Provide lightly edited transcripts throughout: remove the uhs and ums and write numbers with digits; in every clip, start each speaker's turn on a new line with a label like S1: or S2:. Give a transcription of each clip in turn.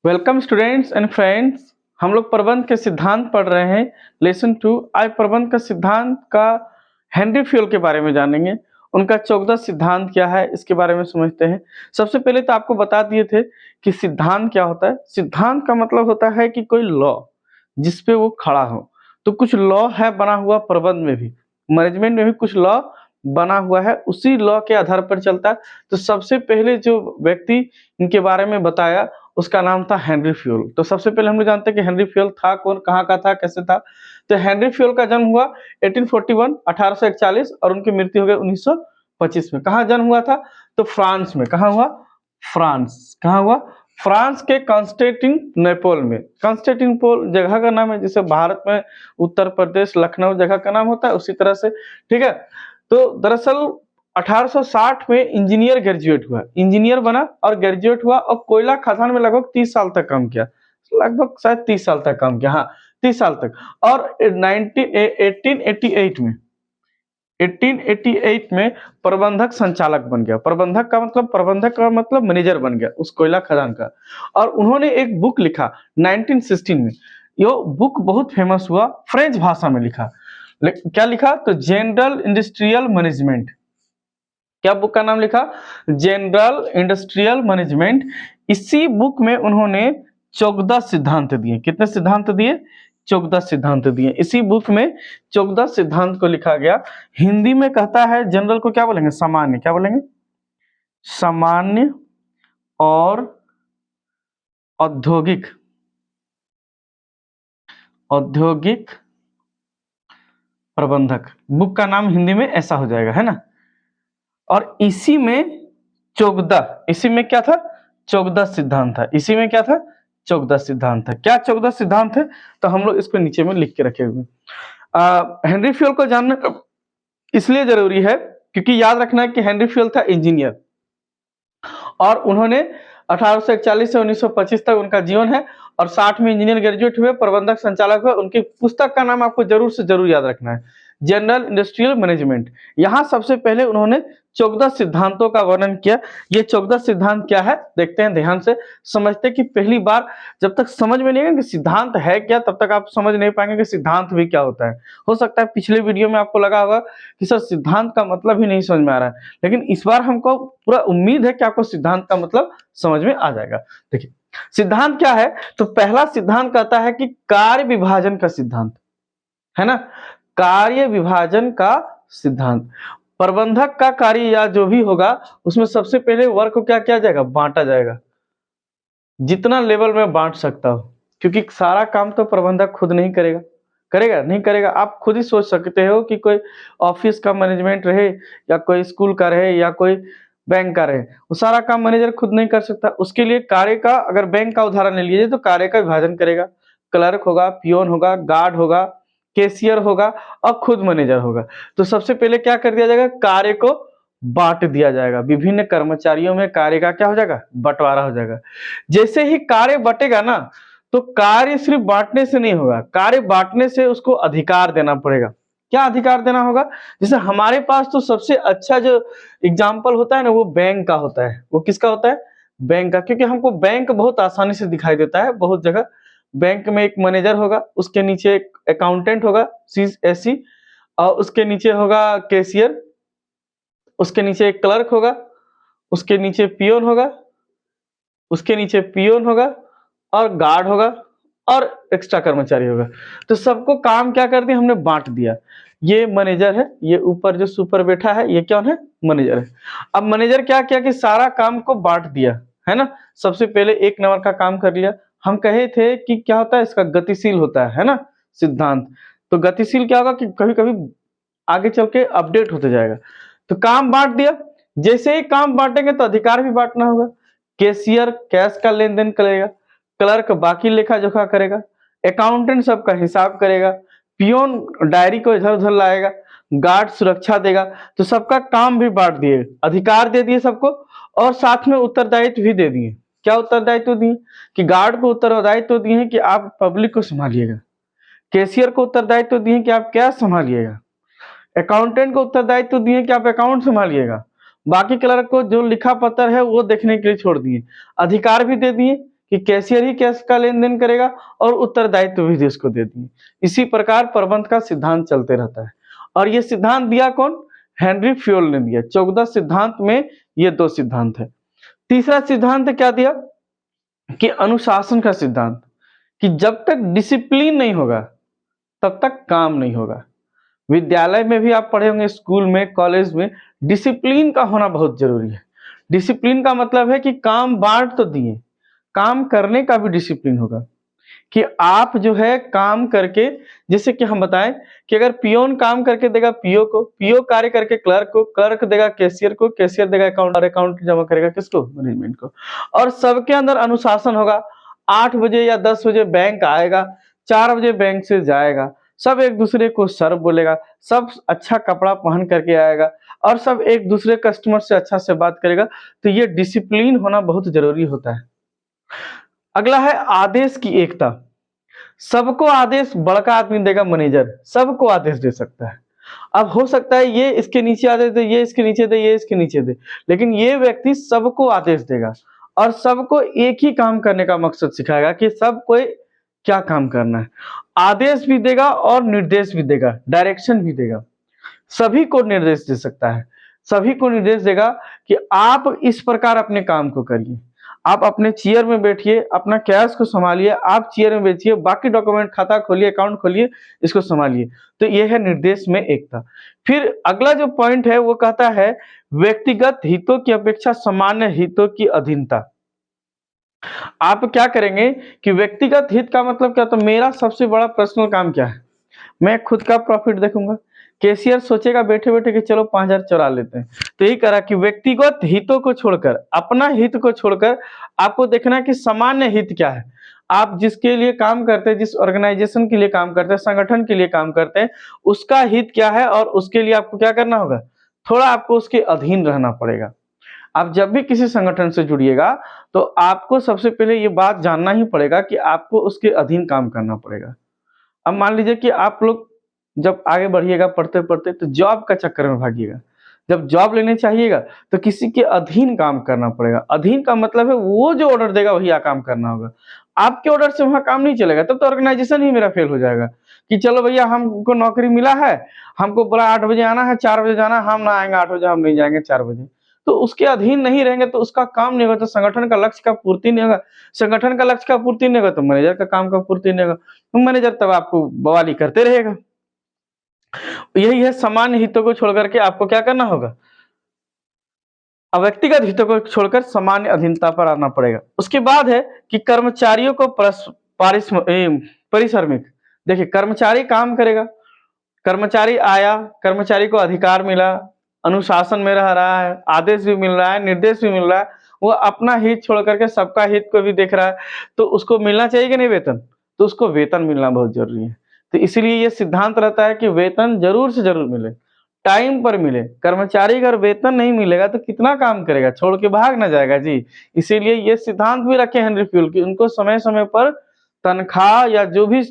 S1: Welcome students and friends. हम लोग प्रबंध के सिद्धांत पढ़ रहे हैं। लेसन 2 आज प्रबंध का सिद्धांत का हेनरी फ्यूल के बारे में जानेंगे। उनका 14 सिद्धांत क्या है इसके बारे में समझते हैं। सबसे पहले तो आपको बता दिए थे कि सिद्धांत क्या होता है। सिद्धांत का मतलब होता है कि कोई लॉ जिस पे वो खड़ा हो। तो कुछ लॉ है बना हुआ प्रबंध में भी, मैनेजमेंट में भी कुछ लॉ बना हुआ है, उसी लॉ के आधार पर चलता है। तो सबसे पहले जो व्यक्ति इनके बारे में बताया उसका नाम था हेनरी फ्यूल। तो सबसे पहले हम लोग जानते हैं कि हेनरी फ्यूल था कौन, कहाँ का था, कैसे था। तो हेनरी फ्यूल का जन्म हुआ 1841 1841 और उनकी मृत्यु हो गई 1925 में। कहाँ जन्म हुआ था? तो फ्रांस में। कहाँ हुआ? फ्रांस। कहाँ हुआ? फ्रांस के कॉन्स्टेंटिनोपल में। कॉन्स्टेंटिनोपल जगह का नाम है, जैसे भारत में उत्तर प्रदेश लखनऊ जगह का नाम होता है, उसी तरह से। ठीक है। तो दरअसल 1860 में इंजीनियर ग्रेजुएट हुआ, इंजीनियर बना और ग्रेजुएट हुआ और कोयला खदान में लगभग 30 साल तक काम किया। लगभग शायद 30 साल तक काम किया, हाँ 30 साल तक। और 1888 में 1888 में प्रबंधक संचालक बन गया। प्रबंधक का मतलब मैनेजर बन गया उस कोयला खदान का। और उन्होंने एक बुक लिखा 1916 में। ये बुक बहुत फेमस हुआ, फ्रेंच भाषा में लिखा। क्या लिखा? तो जनरल इंडस्ट्रियल मैनेजमेंट। क्या बुक का नाम लिखा? General industrial management. इसी बुक में उन्होंने 14 सिद्धांत दिए। कितने सिद्धांत दिए? 14 सिद्धांत दिए। इसी बुक में 14 सिद्धांत को लिखा गया। हिंदी में कहता है जनरल को क्या बोलेंगे? सामान्य। क्या बोलेंगे? सामान्य और औद्योगिक। औद्योगिक प्रबंधक। बुक का नाम हिंदी में ऐसा हो जाएगा, है ना। और इसी में 14, इसी में क्या था? 14 सिद्धांत था। इसी में क्या था? 14 सिद्धांत था। क्या 14 सिद्धांत है? तो हम लोग इसको नीचे में लिख के रखे हुए। हेनरी फ्यूल को जानना इसलिए जरूरी है क्योंकि याद रखना है कि हेनरी फ्यूल था इंजीनियर और उन्होंने 1841 से 1925 तक उनका जीवन है। और 60 में इंजीनियर ग्रेजुएट हुए, प्रबंधक संचालक हुए। उनकी पुस्तक का नाम आपको जरूर से जरूर याद रखना है, जनरल इंडस्ट्रियल मैनेजमेंट। यहाँ सबसे पहले उन्होंने 14 सिद्धांतों का वर्णन किया। ये 14 सिद्धांत क्या है देखते हैं, ध्यान से समझते हैं कि पहली बार जब तक समझ में नहीं आएगा कि सिद्धांत है क्या, तब तक आप समझ नहीं पाएंगे कि सिद्धांत भी क्या होता है। हो सकता है पिछले वीडियो में आपको लगा होगा कि सर सिद्धांत का मतलब ही नहीं समझ में आ रहा है, लेकिन इस बार हमको पूरा उम्मीद है कि आपको सिद्धांत का मतलब समझ में आ जाएगा। देखिए सिद्धांत क्या है। तो पहला सिद्धांत कहता है कि कार्य विभाजन का सिद्धांत, है ना। कार्य विभाजन का सिद्धांत। प्रबंधक का कार्य या जो भी होगा उसमें सबसे पहले वर्क को क्या किया जाएगा? बांटा जाएगा। जितना लेवल में बांट सकता हो, क्योंकि सारा काम तो प्रबंधक खुद नहीं करेगा। करेगा? नहीं करेगा। आप खुद ही सोच सकते हो कि कोई ऑफिस का मैनेजमेंट रहे या कोई स्कूल का रहे या कोई बैंक का रहे, वो सारा काम मैनेजर खुद नहीं कर सकता। उसके लिए कार्य का, अगर बैंक का उदाहरण ले लीजिए तो कार्य का विभाजन करेगा। क्लर्क होगा, पियोन होगा, गार्ड होगा, कैशियर होगा और खुद मैनेजर होगा। तो सबसे पहले क्या कर दिया जाएगा? कार्य को बांट दिया जाएगा। विभिन्न कर्मचारियों में कार्य का क्या हो जाएगा? बंटवारा हो जाएगा। जैसे ही कार्य बटेगा ना, तो कार्य सिर्फ बांटने से नहीं होगा, कार्य बांटने से उसको अधिकार देना पड़ेगा। क्या अधिकार देना होगा? जैसे हमारे पास तो सबसे अच्छा जो एग्जाम्पल होता है ना, वो बैंक का होता है। वो किसका होता है? बैंक का। क्योंकि हमको बैंक बहुत आसानी से दिखाई देता है बहुत जगह। बैंक में एक मैनेजर होगा, उसके नीचे एक अकाउंटेंट होगा, CSC, और उसके नीचे होगा कैशियर, उसके नीचे एक क्लर्क होगा, उसके नीचे पियोन होगा, उसके नीचे पियोन होगा और गार्ड होगा और एक्स्ट्रा कर्मचारी होगा। तो सबको काम क्या कर दिया? हमने बांट दिया। ये मैनेजर है, ये ऊपर जो सुपर बैठा है ये कौन है? मैनेजर है। अब मैनेजर क्या किया कि सारा काम को बांट दिया, है ना। सबसे पहले 1 नंबर का काम कर लिया। हम कहे थे कि क्या होता है इसका? गतिशील होता है ना सिद्धांत। तो गतिशील क्या होगा कि कभी कभी आगे चल के अपडेट होते जाएगा। तो काम बांट दिया। जैसे ही काम बांटेंगे तो अधिकार भी बांटना होगा। कैशियर कैश का लेन देन करेगा, क्लर्क बाकी लेखा जोखा करेगा, अकाउंटेंट सबका हिसाब करेगा, पियोन डायरी को इधर उधर लाएगा, गार्ड सुरक्षा देगा। तो सबका काम भी बांट दिए, अधिकार दे दिए सबको और साथ में उत्तरदायित्व भी दे दिए। क्या उत्तरदायित्व दिए? कि गार्ड को उत्तरदायित्व दिए हैं कि आप पब्लिक को संभालिएगा, कैशियर को उत्तरदायित्व दिए कि आप कैश संभालिएगा, अकाउंटेंट को उत्तरदायित्व दिए कि आप अकाउंट संभालिएगा, बाकी क्लर्क को जो लिखा पत्र है वो देखने के लिए छोड़ दिए। अधिकार भी दे दिए कि कैशियर ही कैश का लेन देन करेगा और उत्तरदायित्व भी देश को दे दिए। इसी प्रकार प्रबंध का सिद्धांत चलते रहता है। और ये सिद्धांत दिया कौन? हेनरी फ्योल ने दिया। 14 सिद्धांत में ये 2 सिद्धांत है। तीसरा सिद्धांत क्या दिया कि अनुशासन का सिद्धांत, कि जब तक डिसिप्लिन नहीं होगा तब तक काम नहीं होगा। विद्यालय में भी आप पढ़े होंगे, स्कूल में, कॉलेज में, डिसिप्लिन का होना बहुत जरूरी है। डिसिप्लिन का मतलब है कि काम बांट तो दिए, काम करने का भी डिसिप्लिन होगा, कि आप जो है काम करके, जैसे कि हम बताएं कि अगर पियोन काम करके देगा पीओ को, पीओ कार्य करके क्लर्क को, क्लर्क देगा कैशियर को, कैशियर देगा अकाउंट, और अकाउंट जमा करेगा किसको? मैनेजमेंट को। और सबके अंदर अनुशासन होगा। 8 बजे या 10 बजे बैंक आएगा, 4 बजे बैंक से जाएगा, सब एक दूसरे को सर बोलेगा, सब अच्छा कपड़ा पहन करके आएगा, और सब एक दूसरे कस्टमर से अच्छा से बात करेगा। तो ये डिसिप्लिन होना बहुत जरूरी होता है। अगला है आदेश की एकता। सबको आदेश बड़का आदमी देगा, मैनेजर सबको आदेश दे सकता है। अब हो सकता है ये इसके नीचे आदेश दे, ये इसके नीचे दे, ये इसके नीचे दे, लेकिन ये व्यक्ति सबको आदेश देगा और सबको एक ही काम करने का मकसद सिखाएगा कि सबको क्या काम करना है। आदेश भी देगा और निर्देश भी देगा, डायरेक्शन भी देगा। सभी को निर्देश दे सकता है, सभी को निर्देश देगा कि आप इस प्रकार अपने काम को करिए। आप अपने चेयर में बैठिए, अपना कैश को संभालिए, आप चेयर में बैठिए, बाकी डॉक्यूमेंट, खाता खोलिए, अकाउंट खोलिए, इसको संभालिए। तो यह है निर्देश में एकता। फिर अगला जो पॉइंट है वो कहता है व्यक्तिगत हितों की अपेक्षा सामान्य हितों की अधीनता। आप क्या करेंगे कि व्यक्तिगत हित का मतलब क्या? तो मेरा सबसे बड़ा पर्सनल काम क्या है? मैं खुद का प्रॉफिट देखूंगा। कैशियर सोचेगा बैठे बैठे कि चलो 5,000 चुरा लेते हैं। तो यही करा कि व्यक्तिगत हितों को छोड़कर, अपना हित को छोड़कर आपको देखना है कि सामान्य हित क्या है। आप जिसके लिए काम करते हैं, जिस ऑर्गेनाइजेशन के लिए काम करते हैं, संगठन के लिए काम करते हैं, उसका हित क्या है और उसके लिए आपको क्या करना होगा? थोड़ा आपको उसके अधीन रहना पड़ेगा। आप जब भी किसी संगठन से जुड़िएगा तो आपको सबसे पहले ये बात जानना ही पड़ेगा कि आपको उसके अधीन काम करना पड़ेगा। अब मान लीजिए कि आप लोग जब आगे बढ़िएगा पढ़ते पढ़ते तो जॉब का चक्कर में भागिएगा। जब जॉब लेने चाहिएगा तो किसी के अधीन काम करना पड़ेगा। अधीन का मतलब है वो जो ऑर्डर देगा वही काम करना होगा। आपके ऑर्डर से वहां काम नहीं चलेगा, तब तो ऑर्गेनाइजेशन ही मेरा फेल हो जाएगा। कि चलो भैया हमको नौकरी मिला है, हमको बोला 8 बजे आना है, 4 बजे जाना है, हम ना आएंगे 8 बजे, हम नहीं जाएंगे 4 बजे। तो उसके अधीन नहीं रहेंगे तो उसका काम नहीं होगा, तो संगठन का लक्ष्य का पूर्ति नहीं होगा। संगठन का लक्ष्य का पूर्ति नहीं होगा तो मैनेजर का काम का पूर्ति नहीं होगा। तो मैनेजर तब आपको बवाली करते रहेगा। यही है, सामान्य हितों को छोड़कर के आपको क्या करना होगा? व्यक्तिगत हितों को छोड़कर सामान्य अधीनता पर आना पड़ेगा। उसके बाद है कि कर्मचारियों को परिश्रमिक। देखिए, कर्मचारी काम करेगा, कर्मचारी आया, कर्मचारी को अधिकार मिला, अनुशासन में रह रहा है, आदेश भी मिल रहा है, निर्देश भी मिल रहा है, वो अपना हित छोड़ करके सबका हित को भी देख रहा है, तो उसको मिलना चाहिए कि नहीं वेतन? तो उसको वेतन मिलना बहुत जरूरी है। तो इसीलिए ये सिद्धांत रहता है कि वेतन जरूर से जरूर मिले, टाइम पर मिले। कर्मचारी अगर वेतन नहीं मिलेगा तो कितना काम करेगा, छोड़ के भाग ना जाएगा जी। इसीलिए ये सिद्धांत भी रखे हेनरी फ्यूल की, उनको समय समय पर तनख्वाह या जो भी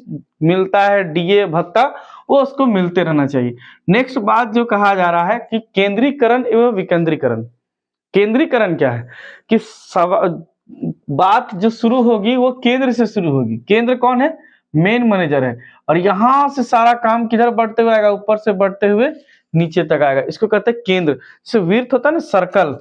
S1: मिलता है, डीए भत्ता, वो उसको मिलते रहना चाहिए। नेक्स्ट बात जो कहा जा रहा है कि केंद्रीकरण एवं विकेंद्रीकरण। केंद्रीकरण क्या है? कि बात जो शुरू होगी वो केंद्र से शुरू होगी। केंद्र कौन है? मेन मैनेजर है। और यहां से सारा काम किधर बढ़ते हुए आएगा? ऊपर से बढ़ते हुए नीचे तक आएगा। इसको कहते हैं केंद्र। जैसे वृत्त होता है ना, सर्कल,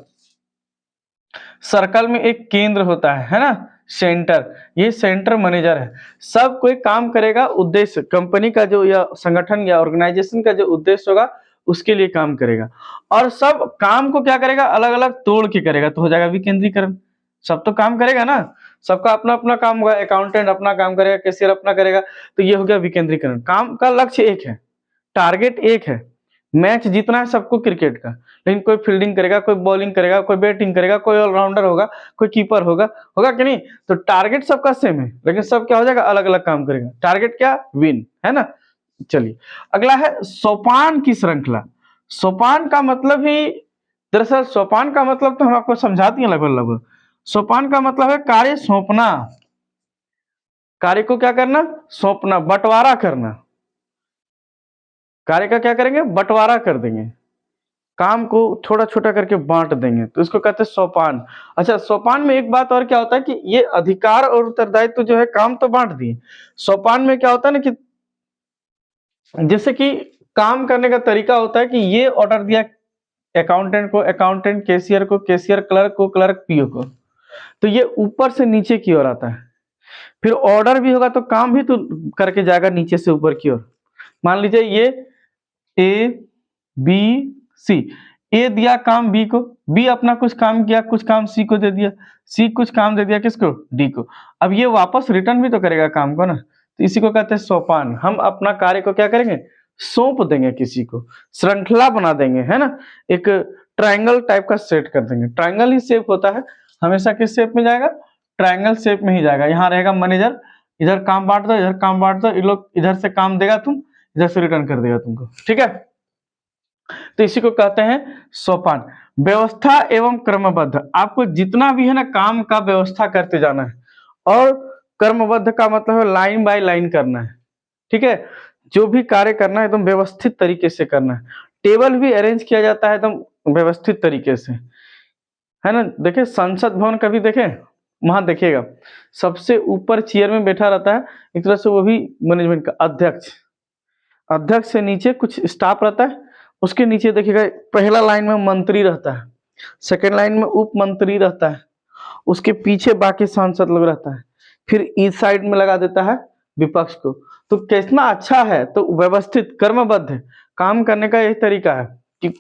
S1: सर्कल में एक केंद्र होता है ना, सेंटर। ये सेंटर मैनेजर है। सब कोई काम करेगा, उद्देश्य कंपनी का जो या संगठन या ऑर्गेनाइजेशन का जो उद्देश्य होगा उसके लिए काम करेगा। और सब काम को क्या करेगा? अलग अलग तोड़ के करेगा, तो हो जाएगा विकेंद्रीकरण। सब तो काम करेगा ना, सबका अपना अपना काम होगा। अकाउंटेंट अपना काम करेगा, कैशियर अपना करेगा, तो ये हो गया विकेंद्रीकरण। काम का लक्ष्य एक है, टारगेट एक है, मैच जीतना है सबको क्रिकेट का। लेकिन कोई फील्डिंग करेगा, कोई बॉलिंग करेगा, कोई बैटिंग करेगा, कोई ऑलराउंडर होगा, कोई कीपर होगा, होगा कि नहीं? तो टारगेट सबका सेम है, लेकिन सब क्या हो जाएगा? अलग अलग काम करेगा। टारगेट क्या? विन, है ना। चलिए, अगला है सोपान की श्रृंखला। सोपान का मतलब ही, दरअसल सोपान का मतलब तो हम आपको समझा दिए लगभग लगभग। सोपान का मतलब है कार्य सौंपना। कार्य को क्या करना? सौंपना, बंटवारा करना। कार्य का क्या करेंगे? बंटवारा कर देंगे। काम को थोड़ा छोटा करके बांट देंगे, तो इसको कहते हैं सोपान। अच्छा, सोपान में एक बात और क्या होता है कि ये अधिकार और उत्तरदायित्व जो है, काम तो बांट दिए। सोपान में क्या होता है ना कि जैसे कि काम करने का तरीका होता है कि ये ऑर्डर दिया अकाउंटेंट को, अकाउंटेंट कैशियर को, कैशियर क्लर्क को, क्लर्क पीओ को, तो ये ऊपर से नीचे की ओर आता है। फिर ऑर्डर भी होगा तो काम भी तो करके जाएगा नीचे से ऊपर की ओर। मान लीजिए ये ए बी सी, ए दिया काम बी को, बी अपना कुछ काम किया, कुछ काम सी को दे दिया, सी कुछ काम दे दिया किसको, डी को। अब ये वापस रिटर्न भी तो करेगा काम को ना, तो इसी को कहते हैं सोपान। हम अपना कार्य को क्या करेंगे, सौंप देंगे किसी को, श्रृंखला बना देंगे, है ना। एक ट्रायंगल टाइप का सेट कर देंगे। ट्रायंगल ही शेप होता है, हमेशा किस शेप में जाएगा, ट्रायंगल शेप में ही जाएगा। यहाँ रहेगा मैनेजर, इधर काम बांट दो, इधर काम बांट दो, ये लोग इधर से काम देगा, तुम इधर से रिटर्न कर देगा तुमको, ठीक है। तो इसी को कहते हैं सोपान। व्यवस्था एवं क्रमबद्ध, आपको जितना भी है ना काम का व्यवस्था करते जाना है, और क्रमबद्ध का मतलब है लाइन बाय लाइन करना है, ठीक है। जो भी कार्य करना है एकदम व्यवस्थित तरीके से करना है। टेबल भी अरेंज किया जाता है एकदम व्यवस्थित तरीके से, है ना। देखिए संसद भवन कभी देखे, वहां देखिएगा सबसे ऊपर चेयर में बैठा रहता है एक तरह से वो भी मैनेजमेंट का अध्यक्ष, अध्यक्ष से नीचे कुछ स्टाफ रहता है, उसके नीचे देखिएगा पहला लाइन में मंत्री रहता है, सेकंड लाइन में उप मंत्री रहता है, उसके पीछे बाकी सांसद लोग रहता है, फिर इस साइड में लगा देता है विपक्ष को। तो कितना अच्छा है, तो व्यवस्थित क्रमबद्ध है। काम करने का यही तरीका है कि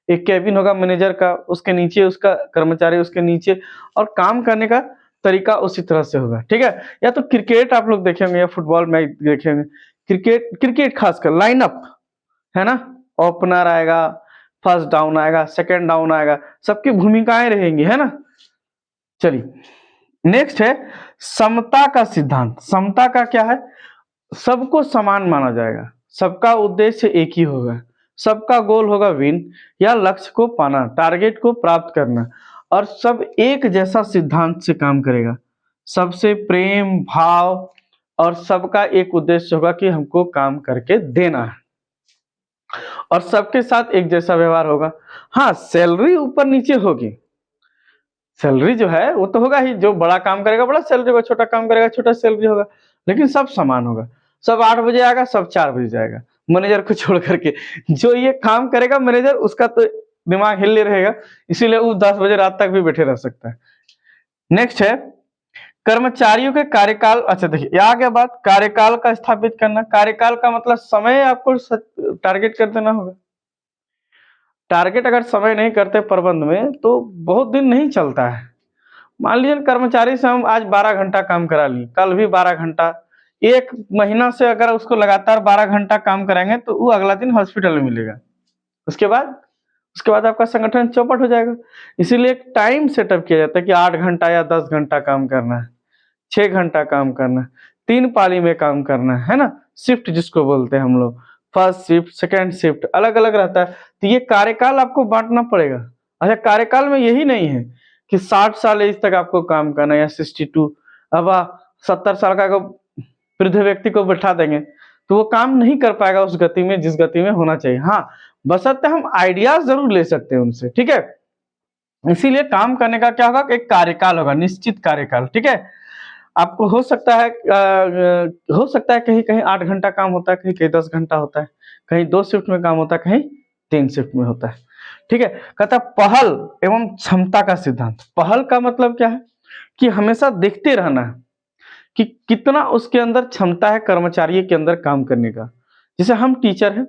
S1: एक कैबिन होगा मैनेजर का, उसके नीचे उसका कर्मचारी, उसके नीचे, और काम करने का तरीका उसी तरह से होगा, ठीक है। या तो क्रिकेट आप लोग देखे होंगे या फुटबॉल मैच देखे होंगे, क्रिकेट क्रिकेट खासकर लाइनअप, है ना। ओपनर आएगा, फर्स्ट डाउन आएगा, सेकंड डाउन आएगा, सबकी भूमिकाएं रहेंगी, है ना। चलिए नेक्स्ट है समता का सिद्धांत। समता का क्या है, सबको समान माना जाएगा, सबका उद्देश्य एक ही होगा, सबका गोल होगा विन या लक्ष्य को पाना, टारगेट को प्राप्त करना, और सब एक जैसा सिद्धांत से काम करेगा, सबसे प्रेम भाव, और सबका एक उद्देश्य होगा कि हमको काम करके देना है, और सबके साथ एक जैसा व्यवहार होगा। हाँ, सैलरी ऊपर नीचे होगी, सैलरी जो है वो तो होगा ही, जो बड़ा काम करेगा बड़ा सैलरी होगा, छोटा काम करेगा छोटा सैलरी होगा, लेकिन सब समान होगा। सब 8 बजे आएगा, सब 4 बजे जाएगा, मैनेजर को छोड़ करके। जो ये काम करेगा मैनेजर, उसका तो दिमाग हिलने रहेगा, इसीलिए वो 10 बजे रात तक भी बैठे रह सकता है। नेक्स्ट है कर्मचारियों के कार्यकाल। अच्छा देखिए, ये आ गया बात कार्यकाल का स्थापित करना। कार्यकाल का मतलब समय आपको टारगेट कर देना होगा। टारगेट अगर समय नहीं करते प्रबंध में तो बहुत दिन नहीं चलता है। मान लीजिए कर्मचारी से हम आज 12 घंटा काम करा लिए, कल भी 12 घंटा, एक महीना से अगर उसको लगातार 12 घंटा काम कराएंगे तो वो अगला दिन हॉस्पिटल में मिलेगा। उसके बाद आपका संगठन चौपट हो जाएगा। इसीलिए एक टाइम सेटअप किया जाता है कि 8 घंटा या 10 घंटा काम करना है, 6 घंटा काम करना है, 3 पाली में काम करना है ना। शिफ्ट जिसको बोलते हैं हम लोग, फर्स्ट शिफ्ट सेकंड शिफ्ट अलग अलग रहता है, तो ये कार्यकाल आपको बांटना पड़ेगा। अच्छा, कार्यकाल में यही नहीं है कि 60 साल एज तक आपको काम करना है या 62। अब 70 साल का वृद्ध व्यक्ति को बैठा देंगे तो वो काम नहीं कर पाएगा उस गति में जिस गति में होना चाहिए। हाँ, बशर्ते हम आइडियाज जरूर ले सकते हैं उनसे, ठीक है। इसीलिए काम करने का क्या होगा, एक कार्यकाल होगा, निश्चित कार्यकाल, ठीक है। आपको हो सकता है कहीं कहीं 8 घंटा काम होता है, कहीं कहीं 10 घंटा होता है, कहीं 2 शिफ्ट में काम होता है, कहीं 3 शिफ्ट में होता है, ठीक है। कहता है पहल एवं क्षमता का सिद्धांत। पहल का मतलब क्या है कि हमेशा देखते रहना है कि कितना उसके अंदर क्षमता है कर्मचारी के अंदर काम करने का। जैसे हम टीचर हैं,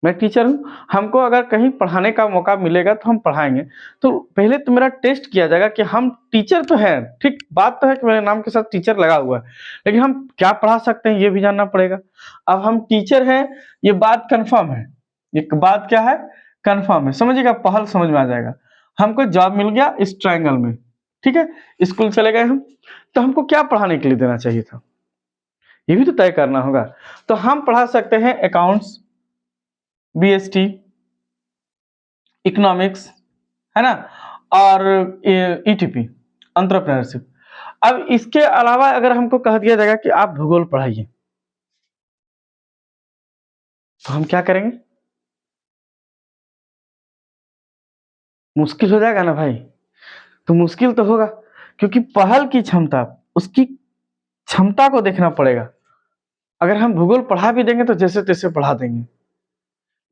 S1: मैं टीचर हूँ, हमको अगर कहीं पढ़ाने का मौका मिलेगा तो हम पढ़ाएंगे, तो पहले तो मेरा टेस्ट किया जाएगा कि हम टीचर तो हैं, ठीक बात तो है कि मेरे नाम के साथ टीचर लगा हुआ है, लेकिन हम क्या पढ़ा सकते हैं ये भी जानना पड़ेगा। अब हम टीचर हैं, ये बात कंफर्म है, एक बात क्या है, कंफर्म है, समझिएगा, पहल समझ में आ जाएगा। हमको जॉब मिल गया इस ट्रायंगल में, ठीक है, स्कूल चले गए हम, तो हमको क्या पढ़ाने के लिए देना चाहिए था, ये भी तो तय करना होगा। तो हम पढ़ा सकते हैं अकाउंट्स, बीएसटी, इकोनॉमिक्स, है ना, और ईटीपी, एंटरप्रेन्योरशिप। अब इसके अलावा अगर हमको कह दिया जाएगा कि आप भूगोल पढ़ाइए, तो हम क्या करेंगे, मुश्किल हो जाएगा ना भाई, तो मुश्किल तो होगा, क्योंकि पहल की क्षमता, उसकी क्षमता को देखना पड़ेगा। अगर हम भूगोल पढ़ा भी देंगे तो जैसे तैसे पढ़ा देंगे,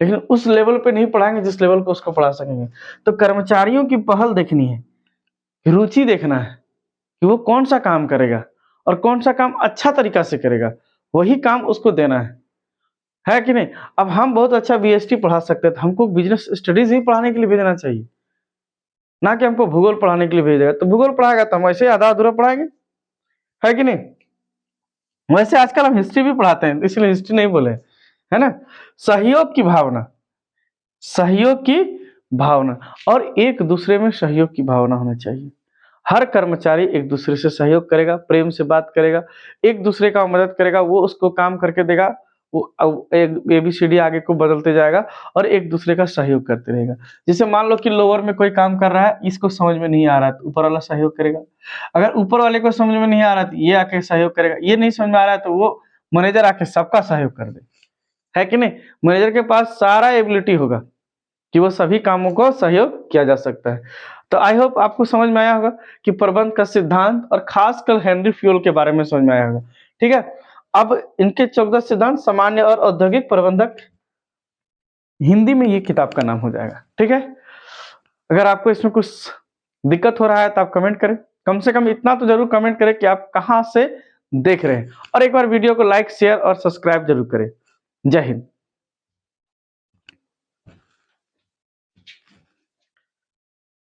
S1: लेकिन उस लेवल पे नहीं पढ़ाएंगे जिस लेवल पे उसको पढ़ा सकेंगे। तो कर्मचारियों की पहल देखनी है, रुचि देखना है कि वो कौन सा काम करेगा और कौन सा काम अच्छा तरीका से करेगा, वही काम उसको देना है कि नहीं। अब हम बहुत अच्छा बीएसटी पढ़ा सकते हैं, तो हमको बिजनेस स्टडीज ही पढ़ाने के लिए भेजना चाहिए, ना कि हमको भूगोल पढ़ाने के लिए भेजेगा। तो भूगोल पढ़ाएगा तो हम ऐसे आधा अधूरा पढ़ाएंगे, है कि नहीं। वैसे आजकल हम हिस्ट्री भी पढ़ाते हैं, इसलिए हिस्ट्री नहीं बोले, है ना। सहयोग की भावना, सहयोग की भावना, और एक दूसरे में सहयोग की भावना होना चाहिए। हर कर्मचारी एक दूसरे से सहयोग करेगा, प्रेम से बात करेगा, एक दूसरे का मदद करेगा, वो उसको काम करके देगा, वो एक एबीसीडी आगे को बदलते जाएगा और एक दूसरे का सहयोग करते रहेगा। जैसे मान लो कि लोअर में कोई काम कर रहा है, इसको समझ में नहीं आ रहा है तो ऊपर वाला सहयोग करेगा। अगर ऊपर वाले को समझ में नहीं आ रहा तो ये आके सहयोग करेगा, ये नहीं समझ में आ रहा है तो वो मैनेजर आके सबका सहयोग कर दे, है कि नहीं। मैनेजर के पास सारा एबिलिटी होगा कि वो सभी कामों को सहयोग किया जा सकता है। तो आई होप आपको समझ में आया होगा कि प्रबंध का सिद्धांत और खासकर हेनरी फ्यूल के बारे में समझ में आया होगा। ठीक है, अब इनके 14 सिद्धांत सामान्य और औद्योगिक प्रबंधक, हिंदी में ये किताब का नाम हो जाएगा। ठीक है, अगर आपको इसमें कुछ दिक्कत हो रहा है तो आप कमेंट करें, कम से कम इतना तो जरूर कमेंट करें कि आप कहाँ से देख रहे हैं, और एक बार वीडियो को लाइक शेयर और सब्सक्राइब जरूर करें। जय हिंद।